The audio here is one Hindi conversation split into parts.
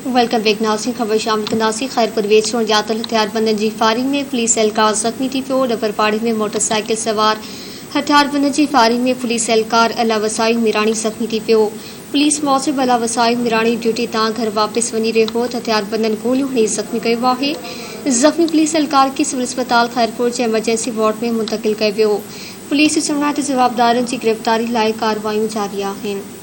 वेलकम बैक नाज़रीन। ख़बर शामिल कंदासी खैरपुर वेस्ट और जातल हथियारबंदन जी फायरिंग में पुलिस एहलकार ज़ख्मी थी पियो। डबरपाड़ी में मोटरसाइकिल सवार हथियारबंदन जी फायरिंग में पुलिस एहलकार अला वसाई मिराणी ज़ख्मी थी पियो। पुलिस मौजिब अला वसाई मिराणी ड्यूटी तां घर वापस वञी रहियो हो त हथियारबंदन गोलियूं हणी ज़ख्मी कयो आहे। ज़ख्मी पुलिस एहलकार खे सिविल अस्पताल खैरपुर जे एमरजेंसी वार्ड में मुंतकिल कयो वियो। पुलिस जे चवण ते जवाबदारनि जी गिरफ़्तारी लाइ कार्रवायूं जारी आहिनि।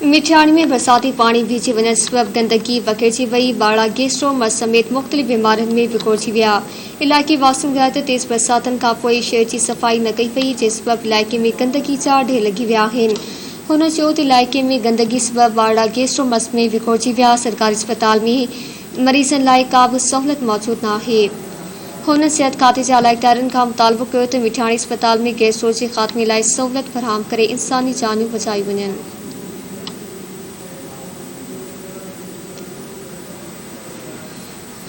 मिठियाणी में बरसाती पानी भीजी वञण सबब गंदगी वखेरजी वई। बाड़ा गेस्ट्रो मस समेत मुख़्तलिफ़ बीमारियुनि में विकोड़जी विया। इलाइक़े वासियुनि ॿुधायो त तेज़ बरसातनि खां पोइ शहर जी सफ़ाई न कई वई, जे सबब इलाइक़े में गंदगी जा ढेर लॻी विया आहिनि। हुन चयो त इलाइक़े में गंदगी सबब बाड़ा गेस्ट्रो मस में विकोड़जी विया। सरकारी अस्पताल में मरीज़नि लाइ का बि सहूलियत मौजूदु न आहे। हुन सिहत खाते जे आलाइक़दारनि खां मुतालबो कयो त मिठियाणी अस्पताल में गेस्ट्रो जे ख़ात्मे लाइ सहूलियत फराहम करे इंसानी जानियूं बचाई वञनि।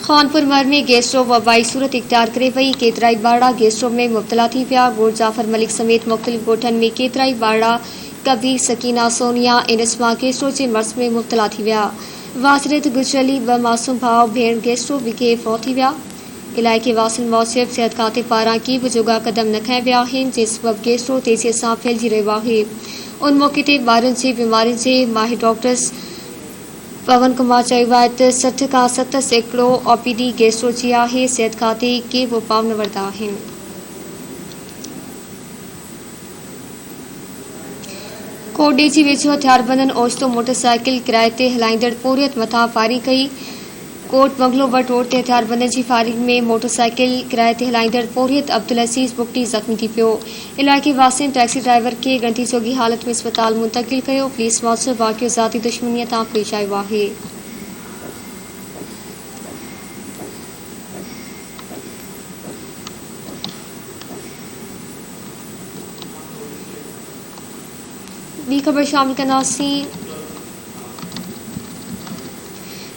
खानपुर मर में गेस्ट्रो वबाई सूरत इख्तियार करे वई। केतराई बाड़ा गेस्ट्रो में मुब्तला थी विया। गोड़ जाफर मलिक समेत मुख़्तलिफ़ ॻोठनि में केतराई बाड़ा कबीर, सकीना, सोनिया ऐं नस्मा गेस्ट्रो जे मर्ज़ में मुब्तला थी विया। वासिरत गुजरली 2 मासूम भाउ भेण गेस्ट्रो विखे फौत थी विया। इलाइक़े वासियुनि मौजिब सिहत खाते पारां की बि जोगा क़दम न खंया विया आहिनि, जे सबब गेस्ट्रो तेज़ीअ सां फैलिजी रहियो आहे। उन मौक़े ते ॿारनि जी बीमारियुनि जे माहिर डॉक्टर पवन कुमार चयो आहे त 60 खां 70 सैकड़ो ओपीडी गेस्ट्रो जी आहे। सिहत खाते के बि उपाउ न वरिता आहिनि। कोडे जी वेझो हथियारबंदन ओचितो मोटरसाइकिल किराए ते हलाईंदड़ पोरियत मथां फायरिंग कई। कोट बंगलो वट रोड ते हथियारबंदन जी फायरिंग में मोटरसाइकिल किराए ते हलाईंदड़ पोरियत अब्दुल अज़ीज़ बुगटी ज़ख्मी थी पियो। इलाइक़े वासियुनि टैक्सी ड्राइवर खे गणती जोगी हालत में अस्पताल मुंतकिल कयो। पुलिस मौजिब वाक़ियो ज़ाती दुश्मनीअ तां पेश आयो आहे। ॿी ख़बर शामिल कंदासीं।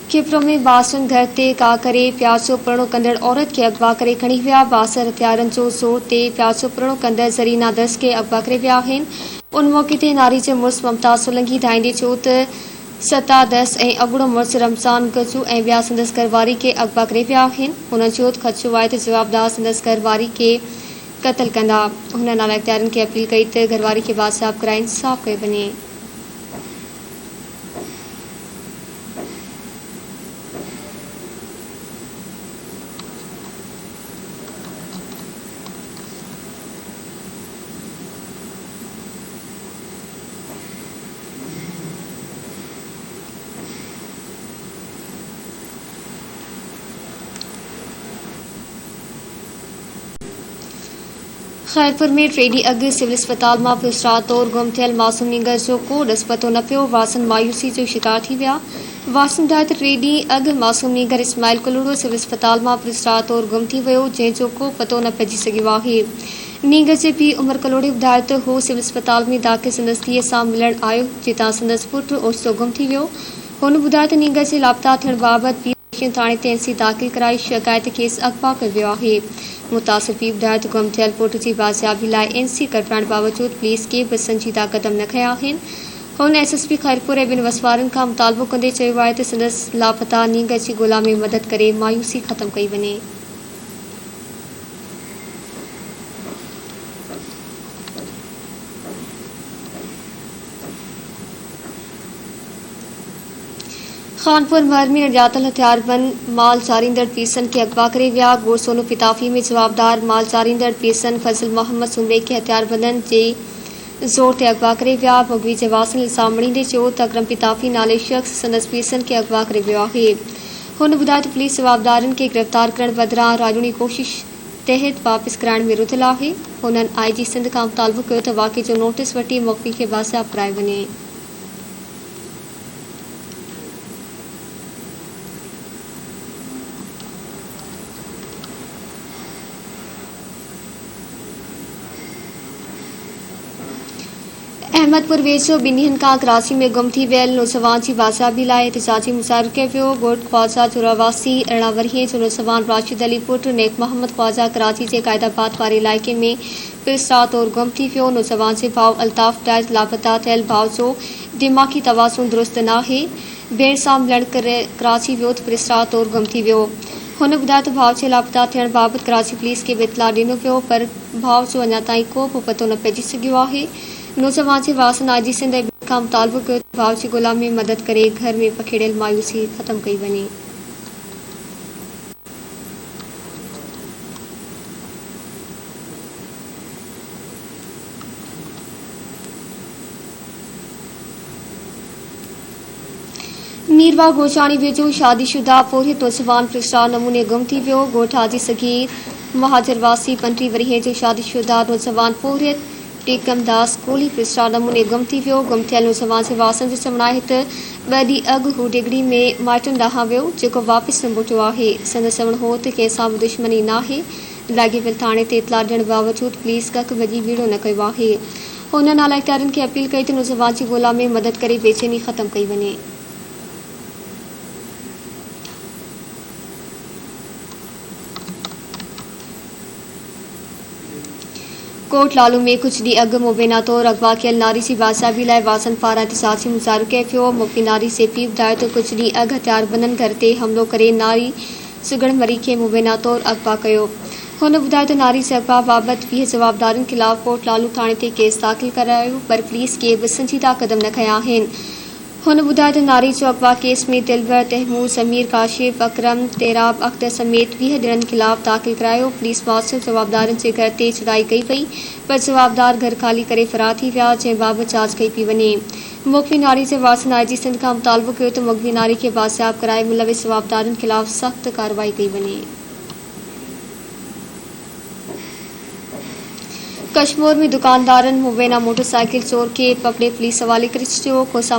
खिपरो में बासुनि घर ते का करे प्याज जो पुरणो कंदड़ औरत खे अगवा करे खणी विया। बासर हथियारनि जो ज़ोर ते प्याज जो पुरणो कंदड़ ज़रीना दस खे अगवा करे विया आहिनि। उन मौक़े ते नारी जे मुड़ुसु ममताज़ सोलंकी धाईंदे चयो त सता दस ऐं अॻूणो मुड़ुसु रमज़ान गजू ऐं ॿिया संदसि घरवारी खे अगवा करे विया आहिनि। हुन चयो त ख़दशो आहे त जवाबदार संदसि घरवारी खे क़तल कंदा। हुन नाला इख़्तियारनि खे अपील कई त घरवारी खे बाज़ाब कराए इंसाफ़ कयो वञे। खैरपुर में 3 ॾींहं अॻु सिविल अस्पताल मां पुलिसराह तौरु गुम थियल मासूम नींगर जो को ॾस पतो न पियो। वासिन मायूसी जो शिकार थी विया। वासिन ॿुधायो त 3 ॾींहं अॻु मासूम नींगर इस्माइल कुलूड़ो सिविल अस्पताल मां पुलिसराह तौरु गुम थी वियो, जंहिंजो को पतो न पइजी सघियो आहे। नींगर जे पीउ उमर कलोड़े ॿुधायो त हू सिविल अस्पताल में दाख़िल संदसि धीअ सां मिलण आयो, जितां संदसि पुटु ओचितो गुम थी वियो। हुन ॿुधायो त नींगर जे लापता थियण बाबति पीउ स्टेशन थाणे ते एनसी दाख़िल कराई शिकायत खेसि अगवा कयो वियो आहे। मुतासिर पीउ ॿुधायो त गुम थियल पुट जी बाज़ियाबी लाइ एनसी कढाइण बावजूदि पुलिस के बि संजीदा क़दम न खंया आहिनि। हुन एसएसपी खैरपुर ऐं ॿिनि वसवारनि खां मुतालबो कंदे चयो आहे त संदसि लापता नींगर जी ॻोल्हा में मदद करे मायूसी ख़तमु कई वञे। खानपुर महर में अॼातल हथियारबंद माल चारींदड़ पीसनि खे अगवा करे विया। गोड़ सोनू पिताफी में जवाबदार माल चारींदड़ पीसनि फज़ल मोहम्मद सुमरे खे हथियारबंदनि जे ज़ोर ते अगवा करे विया। भोगवी जे वासिन इल्ज़ाम मणींदे चयो त अकरम पिताफी नाले शख़्स संदसि पीसनि खे अगवा करे वियो आहे। हुन ॿुधायो त पुलिस जवाबदारनि खे गिरफ़्तार करण बदिरां राजूनी कोशिश तहत वापसि कराइण में रुधल आहे। हुननि IG सिंध खां मुतालबो कयो त वाक़े जो नोटिस वठी मुख़्तवी खे बाज़ियाब कराए वञे। अहमदपुर वेझो ॿिन्हिनि खां कराची में गुम थी वियल नौजवान जी बाज़ाबी लाइ एहतिजाजी मुज़ाहिरो कयो वियो। ॻोठ ख्वाजा जोरावासी 18 वरिये जो नौजवान राशिद अली पुट नेक मोहम्मद ख्वाजा कराची जे क़ायदाबाद वारे इलाइक़े में पिस रात तौर गुम थी वियो। नौजवान जे भाउ अल्ताफ़ ॿुधायो लापता थियल भाउ जो दिमाग़ी तवाज़ुन दुरुस्त नाहे। भेण सां मिलण कराची वियो त पिस रात तौर गुम थी वियो। हुन ॿुधायो त भाउ जे लापता थियण बाबति कराची पुलिस खे बि इतला ॾिनो वियो, पर भाउ जो अञा ताईं को बि पतो न पइजी सघियो आहे। नौजवान जे वारसनि आई जी सिंध खां मुतालबो कयो त भाउ जी ॻोल्हा में मदद करे घर में पखेड़ियल मायूसी ख़त्म कई वञे। मीरवा गोचाणी वेझो शादीशुदा पुरहित नौजवान पिरस्टार नमूने गुम थी वियो। ॻोठ हाजी सगीर महाजरवासी 15 वरिये जो शादीशुदा नौजवान पुरहित टेकमदास कोली पिरस्टार नमूने गुम थी वियो। गुम थियल नौजवान जे वारसनि जो चवणु आहे त 2 ॾींहं अॻु हू डिगड़ी में माइटनि ॾांहुं वियो, जेको वापसि न मोटियो आहे। संदसि चवणु हो त कंहिं सां बि दुश्मनी नाहे। लाॻीपियल थाणे ते इतला ॾियण बावजूदि पुलिस कख बि बीड़ो न कयो आहे। हुन नालाइक़दारनि खे अपील कई त नौजवान जी ॻोल्हा में मदद करे बेचैनी ख़त्म कई वञे। कोट लालू में कुछ ॾींहं अॻु मुबैना तौर अगवा कयल नारी जी बाज़ाबी लाइ वासनि पारां एहतिजाजी मुज़ाहिरो कयो वियो। मुख्य नारी से पीउ ॿुधायो त कुछ ॾींहं अॻु हथियारबंदनि घर ते हमलो करे नारी सुगड़मरी खे मुबैना तौर अगवा कयो। हुन ॿुधायो त नारी जे अगवा बाबति 20 जवाबदारनि ख़िलाफ़ कोट लालू थाणे ते केस दाख़िल करायो, पर पुलिस के बि संजीदा क़दम न खंया आहिनि। हुन ॿुधायो त नारी जो अगवा केस में दिलबर, तहमूर, समीर, काशिफ, अकरम, तेराब अख्तर समेत 20 ॼणनि ख़िलाफ़ दाख़िल करायो। पुलिस मुआसिर जवाबदारनि जे घर ते चढ़ाई कई वई, पर जवाबदार घर खाली करे फरार थी विया, जंहिं बाबति जांच कई पई वञे। मुख़बिर नारी जे वारसनि आई जी सिंध खां मुतालबो कयो त मुख़बिर नारी खे बाज़ियाब कराए मुलविस जवाबदारनि ख़िलाफ़ सख़्त कार्रवाई कई वञे। कश्मीर में दुकानदारनि मुबैना मोटरसाइकिल चोर खे पकड़े पुलिस हवाले करे छॾियो। कोसा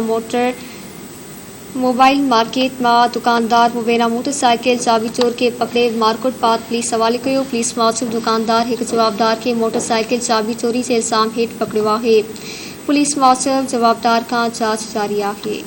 मोबाइल मार्केट मां दुकानदार मुबैना मोटरसाइकिल चाबी चोर खे पकड़े मारकुट पात पुलिस हवाले कयो। पुलिस मुआसिर दुकानदार हिकु जवाबदार खे मोटरसाइकिल चाबी चोरी जे इल्ज़ाम हेठि पकड़ियो आहे। पुलिस मुआसिर जवाबदार खां जांच जारी आहे।